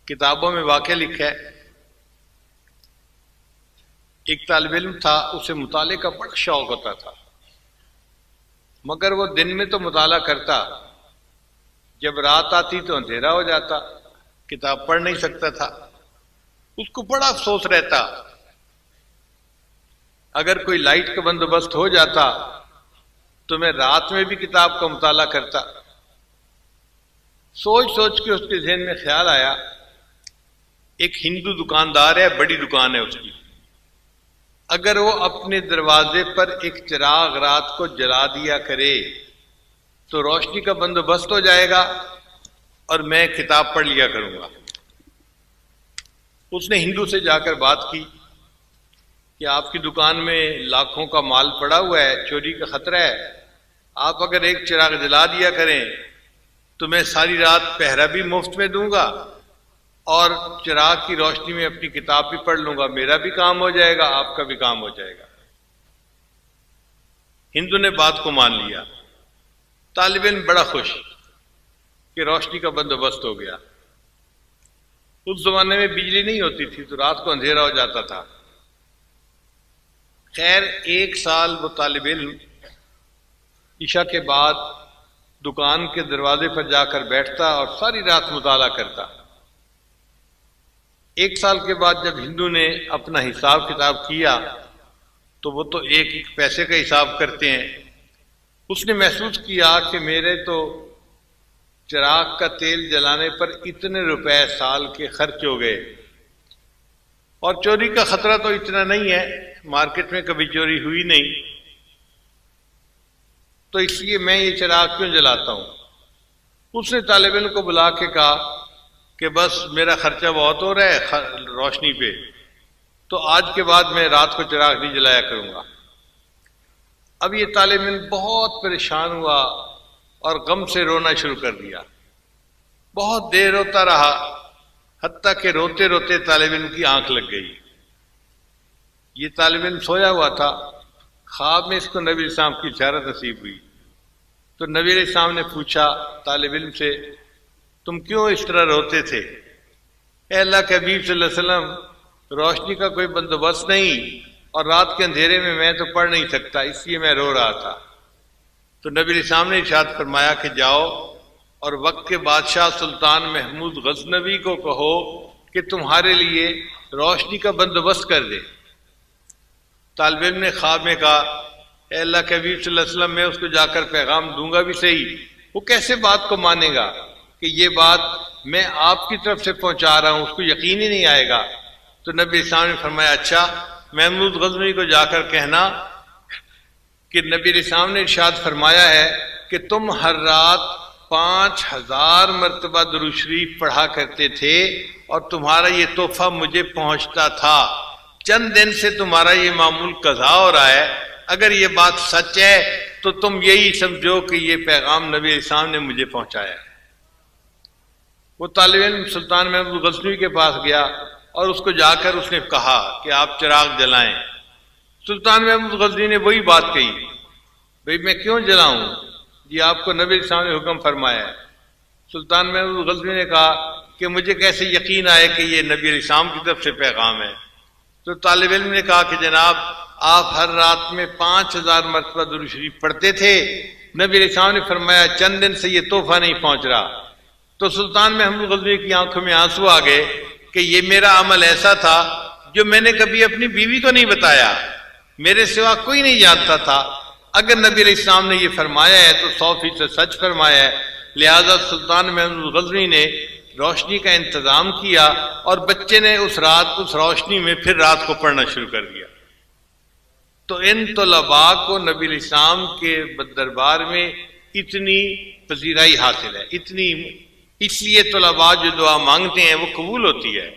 کتابوں میں واقعہ لکھا ہے، ایک طالب علم تھا، اسے مطالعے کا بڑا شوق ہوتا تھا، مگر وہ دن میں تو مطالعہ کرتا، جب رات آتی تو اندھیرا ہو جاتا، کتاب پڑھ نہیں سکتا تھا۔ اس کو بڑا افسوس رہتا، اگر کوئی لائٹ کا بندوبست ہو جاتا تو میں رات میں بھی کتاب کا مطالعہ کرتا۔ سوچ سوچ کے اس کے ذہن میں خیال آیا، ایک ہندو دکاندار ہے، بڑی دکان ہے اس کی، اگر وہ اپنے دروازے پر ایک چراغ رات کو جلا دیا کرے تو روشنی کا بندوبست ہو جائے گا اور میں کتاب پڑھ لیا کروں گا۔ اس نے ہندو سے جا کر بات کی کہ آپ کی دکان میں لاکھوں کا مال پڑا ہوا ہے، چوری کا خطرہ ہے، آپ اگر ایک چراغ جلا دیا کریں تو میں ساری رات پہرا بھی مفت میں دوں گا اور چراغ کی روشنی میں اپنی کتاب بھی پڑھ لوں گا، میرا بھی کام ہو جائے گا، آپ کا بھی کام ہو جائے گا۔ ہندو نے بات کو مان لیا۔ طالب علم بڑا خوش کہ روشنی کا بندوبست ہو گیا۔ اس زمانے میں بجلی نہیں ہوتی تھی تو رات کو اندھیرا ہو جاتا تھا۔ خیر، ایک سال وہ طالب علم عشاء کے بعد دکان کے دروازے پر جا کر بیٹھتا اور ساری رات مطالعہ کرتا۔ ایک سال کے بعد جب ہندو نے اپنا حساب کتاب کیا تو وہ تو ایک ایک پیسے کا حساب کرتے ہیں، اس نے محسوس کیا کہ میرے تو چراغ کا تیل جلانے پر اتنے روپے سال کے خرچ ہو گئے، اور چوری کا خطرہ تو اتنا نہیں ہے، مارکیٹ میں کبھی چوری ہوئی نہیں، تو اس لیے میں یہ چراغ کیوں جلاتا ہوں۔ اس نے طالب علم کو بلا کے کہا کہ بس میرا خرچہ بہت ہو رہا ہے روشنی پہ، تو آج کے بعد میں رات کو چراغ نہیں جلایا کروں گا۔ اب یہ طالب علم بہت پریشان ہوا اور غم سے رونا شروع کر دیا، بہت دیر روتا رہا، حتیٰ کہ روتے روتے طالب علم کی آنکھ لگ گئی۔ یہ طالب علم سویا ہوا تھا، خواب میں اس کو نبی علیہ السلام کی زیارت نصیب ہوئی، تو نبی علیہ السلام نے پوچھا طالب علم سے، تم کیوں اس طرح روتے تھے؟ اے اللہ کے حبیب صلی اللہ علیہ وسلم، روشنی کا کوئی بندوبست نہیں اور رات کے اندھیرے میں تو پڑھ نہیں سکتا، اس لیے میں رو رہا تھا۔ تو نبی علیہ السلام نے ارشاد فرمایا کہ جاؤ اور وقت کے بادشاہ سلطان محمود غزنوی کو کہو کہ تمہارے لیے روشنی کا بندوبست کر دے۔ طالب علم نے خواب میں کہا، اے اللہ کے حبیب صلی اللہ علیہ وسلم، میں اس کو جا کر پیغام دوں گا بھی صحیح، وہ کیسے بات کو مانے گا کہ یہ بات میں آپ کی طرف سے پہنچا رہا ہوں، اس کو یقین ہی نہیں آئے گا۔ تو نبی اسلام نے فرمایا، اچھا محمود غزنوی کو جا کر کہنا کہ نبی اسلام نے ارشاد فرمایا ہے کہ تم ہر رات 5000 مرتبہ درود شریف پڑھا کرتے تھے اور تمہارا یہ تحفہ مجھے پہنچتا تھا، چند دن سے تمہارا یہ معمول قضا ہو رہا ہے، اگر یہ بات سچ ہے تو تم یہی سمجھو کہ یہ پیغام نبی اسلام نے مجھے پہنچایا ہے۔ وہ طالب علم سلطان محمود غزنوی کے پاس گیا اور اس کو جا کر اس نے کہا کہ آپ چراغ جلائیں۔ سلطان محمود غزنوی نے وہی بات کہی، بھئی میں کیوں جلاؤں، جی آپ کو نبی اسلام نے حکم فرمایا ہے۔ سلطان محمود غزنوی نے کہا کہ مجھے کیسے یقین آئے کہ یہ نبی اسلام کی طرف سے پیغام ہے۔ تو طالب علم نے کہا کہ جناب آپ ہر رات میں 5000 مرتبہ درود شریف پڑھتے تھے، نبی علیہ السلام نے فرمایا چند دن سے یہ تحفہ نہیں پہنچ رہا۔ تو سلطان محمود غزنوی کی آنکھوں میں آنسو آ گئے کہ یہ میرا عمل ایسا تھا جو میں نے کبھی اپنی بیوی کو نہیں بتایا، میرے سوا کوئی نہیں جانتا تھا، اگر نبی علیہ السلام نے یہ فرمایا ہے تو 100% سچ فرمایا ہے، لہذا سلطان محمود غزنوی نے روشنی کا انتظام کیا اور بچے نے اس روشنی میں پھر رات کو پڑھنا شروع کر دیا۔ تو ان طلباء کو نبی علیہ السلام کے دربار میں اتنی پذیرائی حاصل ہے، اتنی، اس لیے طلباء جو دعا مانگتے ہیں وہ قبول ہوتی ہے۔